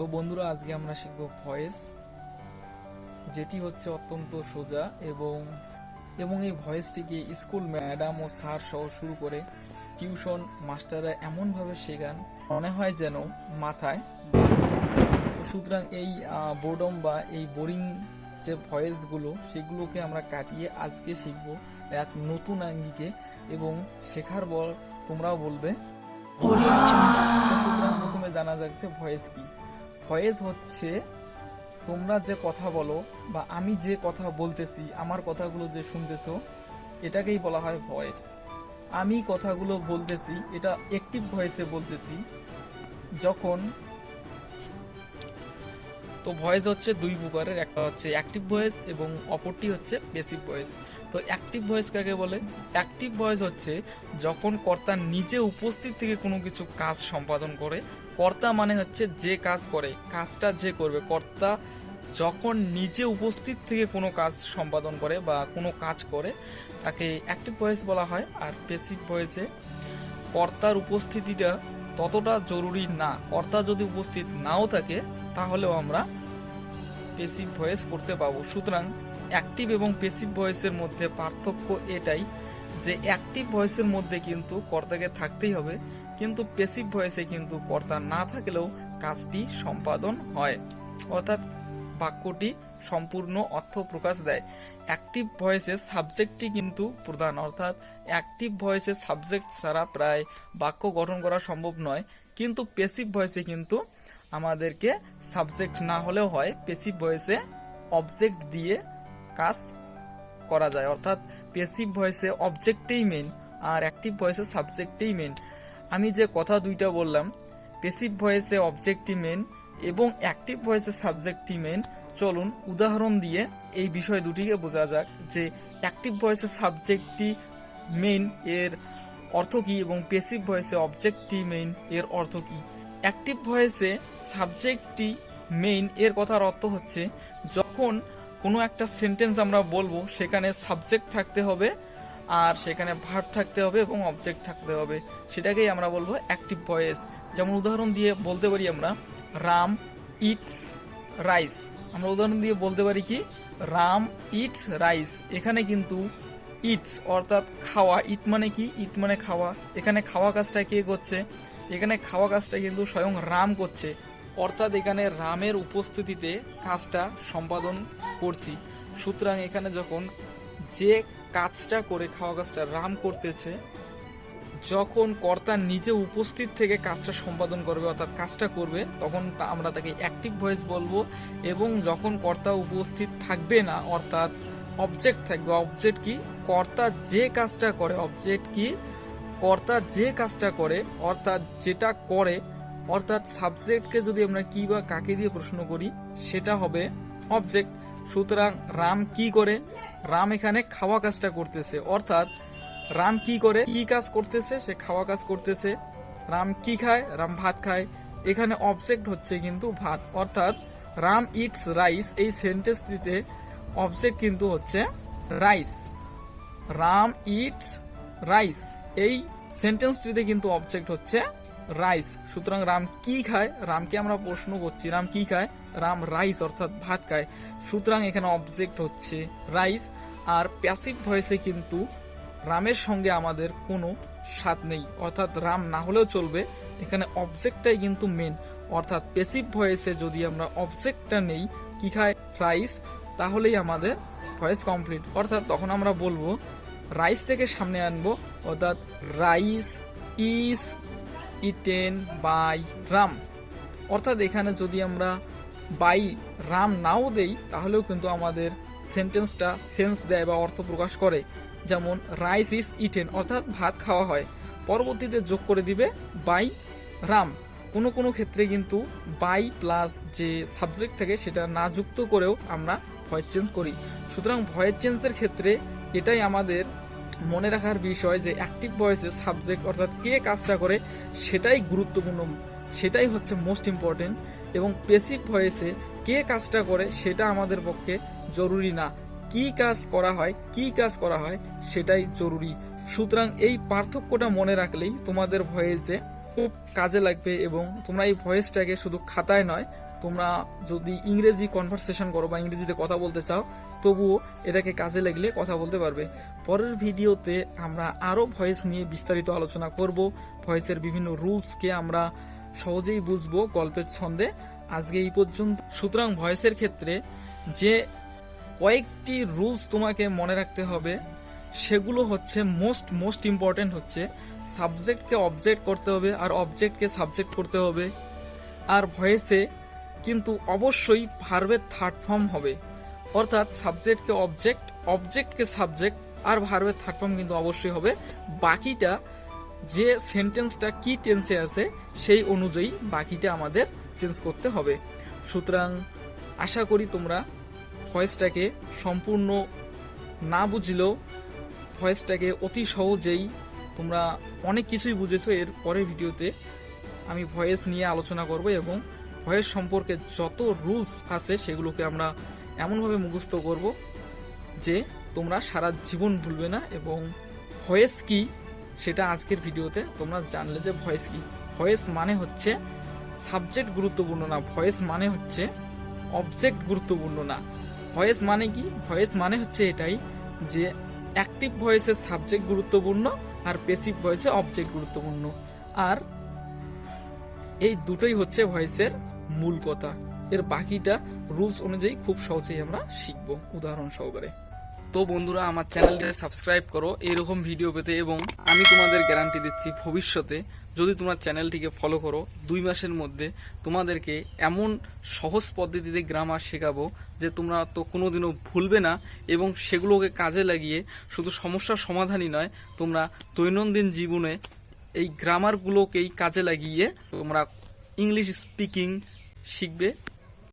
তো বন্ধুরা, আজকে আমরা শিখব ভয়েস, যেটি হচ্ছে অত্যন্ত সোজা এবং এবং এই ভয়েসটিকে স্কুল ম্যাডাম ও স্যার সহ শুরু করে টিউশন মাস্টাররা এমনভাবে শেখান মনে হয় যেন মাথায় বাজবে। তো সুতরাং এই বোর্ডম বা এই বোরিং যে ভয়েসগুলো, সেগুলোকে আমরা কাটিয়ে আজকে শিখব এক নতুন আঙ্গিকে, এবং শেখার পর তোমরাও বলবে। তো সুতরাং প্রথমে জানা যাচ্ছে ভয়েস কি। ভয়েস হচ্ছে তোমরা যে কথা বলো বা আমি যে কথা বলতেছি, আমার কথাগুলো যে শুনতেছো, এটাকেই বলা হয় ভয়েস। আমি কথাগুলো বলতেছি, এটা অ্যাক্টিভ ভয়েসে বলতেছি। যখন তো ভয়েস হচ্ছে দুই প্রকারের, একটা হচ্ছে অ্যাক্টিভ ভয়েস এবং অপরটি হচ্ছে প্যাসিভ ভয়েস। তো অ্যাক্টিভ ভয়েস কাকে বলে? অ্যাক্টিভ ভয়েস হচ্ছে যখন কর্তা নিজে উপস্থিত থেকে কোনো কিছু কাজ সম্পাদন করে। কর্তা মানে হচ্ছে যে কাজ করে, কাজটা যে করবে। কর্তা যখন নিজে উপস্থিত থেকে কোনো কাজ সম্পাদন করে বা কোনো কাজ করে, তাকে অ্যাক্টিভ ভয়েস বলা হয়। আর প্যাসিভ ভয়েসে কর্তার উপস্থিতিটা ততটা জরুরি না। কর্তা যদি উপস্থিত নাও থাকে, তাহলেও আমরা প্যাসিভ ভয়েস করতে পাবো। সুতরাং অ্যাক্টিভ এবং প্যাসিভ ভয়েসের মধ্যে পার্থক্য এটাই যে অ্যাক্টিভ ভয়েসের মধ্যে কিন্তু কর্তাকে থাকতেই হবে, কিন্তু প্যাসিভ ভয়েসে কিন্তু কর্তা না থাকলেও কাজটি সম্পাদন হয়, অর্থাৎ বাক্যটি সম্পূর্ণ অর্থ প্রকাশ দেয়। অ্যাক্টিভ ভয়েসের সাবজেক্টটি কিন্তু প্রধান, অর্থাৎ অ্যাক্টিভ ভয়েসের সাবজেক্ট ছাড়া প্রায় বাক্য গঠন করা সম্ভব নয়। কিন্তু প্যাসিভ ভয়েসে কিন্তু আমাদেরকে সাবজেক্ট না হলেও হয়। প্যাসিভ ভয়েসে অবজেক্ট দিয়ে কাজ করা যায়, অর্থাৎ প্যাসিভ ভয়েসে অবজেক্টই মেইন আর অ্যাক্টিভ ভয়েসে সাবজেক্টই মেইন। আমি যে কথা দুইটা বললাম, প্যাসিভ ভয়েসে অবজেক্টই মেইন এবং অ্যাক্টিভ ভয়েসে সাবজেক্টই মেইন, চলুন উদাহরণ দিয়ে এই বিষয় দুটিকে বোঝা যাক যে অ্যাক্টিভ ভয়েসে সাবজেক্টটি মেইন এর অর্থ কি এবং প্যাসিভ ভয়েসে অবজেক্টটি মেইন এর অর্থ কি। অ্যাক্টিভ ভয়েসে সাবজেক্টটি মেইন এর কথার অর্থ হচ্ছে যখন কোনো একটা সেন্টেন্স আমরা বলবো, সেখানে সাবজেক্ট থাকতে হবে আর সেখানে ভার্ব থাকতে হবে এবং অবজেক্ট থাকতে হবে, সেটাকেই আমরা বলবো অ্যাক্টিভ ভয়েস। যেমন উদাহরণ দিয়ে বলতে পারি আমরা রাম ইটস রাইস। আমরা উদাহরণ দিয়ে বলতে পারি কি, রাম ইটস রাইস। এখানে কিন্তু ইটস অর্থাৎ খাওয়া, ইট মানে কি, ইট মানে খাওয়া। এখানে খাওয়া কাজটা কে করছে? এখানে খাওয়া কাজটা কিন্তু স্বয়ং রাম করছে, অর্থাৎ এখানে রামের উপস্থিতিতে কাজটা সম্পাদন করছি। সুতরাং এখানে যখন যে কাজটা করে খাওয়া কাজটা রাম করতেছে, যখন কর্তা নিজে উপস্থিত থেকে কাজটা সম্পাদন করবে অর্থাৎ কাজটা করবে, তখন আমরা তাকে অ্যাক্টিভ ভয়েস বলবো। এবং যখন কর্তা উপস্থিত থাকবে না, অর্থাৎ অবজেক্ট থাকবে। অবজেক্ট কি? কর্তা যে কাজটা করে। অবজেক্ট কি? কর্তা যে কাজটা করে, অর্থাৎ যেটা করে। অর্থাৎ সাবজেক্টকে যদি আমরা কি বা কাকে দিয়ে প্রশ্ন করি, সেটা হবে অবজেক্ট। সুতরাং রাম কি করে? রাম এখানে খাওয়া কাজটা করতেছে, অর্থাৎ রাম কি করে, কি কাজ করতেছে? সে খাওয়া কাজ করতেছে। রাম কি খায়? রাম ভাত খায়। এখানে অবজেক্ট হচ্ছে কিন্তু ভাত, অর্থাৎ রাম ইটস রাইস এই সেন্টেন্সটিতে অবজেক্ট কিন্তু হচ্ছে রাইস। রাম ইটস রাইস এই সেন্টেন্সটিতে কিন্তু অবজেক্ট হচ্ছে রাইস। সুতরাং রাম কি খায়? রামকে আমরা প্রশ্ন করছি, রাম কি খায়? রাম রাইস অর্থাৎ ভাত খায়। সুতরাং এখানে অবজেক্ট হচ্ছে রাইস। আর প্যাসিভ ভয়েসে কিন্তু রামের সঙ্গে আমাদের কোনো স্বাদ নেই, অর্থাৎ রাম না হলেও চলবে। এখানে অবজেক্টটাই কিন্তু মেন, অর্থাৎ প্যাসিভ ভয়েসে যদি আমরা অবজেক্টটা নেই, কি খায়? রাইস, তাহলেই আমাদের ভয়েস কমপ্লিট। অর্থাৎ তখন আমরা বলবো রাইসটাকে সামনে আনবো, অর্থাৎ rice is eaten by Ram. অর্থাৎ এখানে যদি আমরা বাই রাম নাও দেই, তাহলেও কিন্তু আমাদের সেন্টেন্সটা সেন্স দেয় বা অর্থ প্রকাশ করে। যেমন রাইস ইজ ইটেন অর্থাৎ ভাত খাওয়া হয়, পরবর্তীতে যোগ করে দিবে বাই রাম। কোনো কোনো ক্ষেত্রে কিন্তু বাই প্লাস যে সাবজেক্ট থাকে সেটা না যুক্ত করেও আমরা ভয়েস চেঞ্জ করি। সুতরাং ভয়েস চেঞ্জের ক্ষেত্রে এটাই আমাদের মনে রাখার বিষয় যে অ্যাক্টিভ ভয়েসে সাবজেক্ট অর্থাৎ কে কাজটা করে সেটাই গুরুত্বপূর্ণ, সেটাই হচ্ছে মোস্ট ইম্পর্টেন্ট। এবং প্যাসিভ ভয়েসে কে কাজটা করে সেটা আমাদের পক্ষে জরুরি না, কি কাজ করা হয়, কি কাজ করা হয় সেটাই জরুরি। সুতরাং এই পার্থক্যটা মনে রাখলেই তোমাদের ভয়েসে খুব কাজে লাগবে এবং তোমরা এই ভয়েসটাকে শুধু খাতায় নয়, তোমরা যদি ইংরেজি কনভারসেশন করো বা ইংরেজিতে কথা বলতে চাও, তবুও এটাকে কাজে লাগলে কথা বলতে পারবে। পরের ভিডিওতে আমরা আরও ভয়েস নিয়ে বিস্তারিত আলোচনা করব। ভয়েসের বিভিন্ন রুলসকে আমরা সহজেই বুঝবো গল্পের ছন্দে। আজকে এই পর্যন্ত। সুতরাং ভয়েসের ক্ষেত্রে যে কয়েকটি রুলস তোমাকে মনে রাখতে হবে, সেগুলো হচ্ছে মোস্ট ইম্পর্টেন্ট হচ্ছে সাবজেক্টকে অবজেক্ট করতে হবে আর অবজেক্টকে সাবজেক্ট করতে হবে। আর ভয়েসে কিন্তু অবশ্যই ভার্বের থার্ড ফর্ম হবে, অর্থাৎ সাবজেক্টকে অবজেক্ট, অবজেক্টকে সাবজেক্ট আর ভার্বের থার্ড ফর্ম কিন্তু অবশ্যই হবে। বাকিটা যে সেন্টেন্সটা কি টেন্সে আছে সেই অনুযায়ী বাকিটা আমাদের চেঞ্জ করতে হবে। সুতরাং আশা করি তোমরা ভয়েসটাকে সম্পূর্ণ না বুঝলেও ভয়েসটাকে অতি সহজেই তোমরা অনেক কিছুই বুঝেছো। এর পরের ভিডিওতে আমি ভয়েস নিয়ে আলোচনা করব এবং ভয়েস সম্পর্কে যত রুলস আছে সেগুলোকে আমরা এমনভাবে মুখস্থ করব যে তোমরা সারা জীবন ভুলবে না। এবং ভয়েস কি সেটা আজকের ভিডিওতে তোমরা জানলে যে ভয়েস কি। ভয়েস মানে হচ্ছে সাবজেক্ট গুরুত্বপূর্ণ না, ভয়েস মানে হচ্ছে অবজেক্ট গুরুত্বপূর্ণ না। ভয়েস মানে কি? ভয়েস মানে হচ্ছে এটাই যে অ্যাক্টিভ ভয়েসে সাবজেক্ট গুরুত্বপূর্ণ আর প্যাসিভ ভয়েসে অবজেক্ট গুরুত্বপূর্ণ। আর এই দুটোই হচ্ছে ভয়েসের মূল কথা। এর বাকিটা রুলস অনুযায়ী খুব সহজেই আমরা শিখবো উদাহরণ সহকারে। তো বন্ধুরা, আমার চ্যানেলটিকে সাবস্ক্রাইব করো এরকম ভিডিও পেতে, এবং আমি তোমাদের গ্যারান্টি দিচ্ছি ভবিষ্যতে যদি তোমরা চ্যানেলটিকে ফলো করো 2 মাসের মধ্যে তোমাদেরকে এমন সহজ পদ্ধতিতে গ্রামার শেখাবো যে তোমরা তো কোনোদিনও ভুলবে না, এবং সেগুলোকে কাজে লাগিয়ে শুধু সমস্যার সমাধানই নয়, তোমরা দৈনন্দিন জীবনে এই গ্রামারগুলোকেই কাজে লাগিয়ে তোমরা ইংলিশ স্পিকিং শিখবে।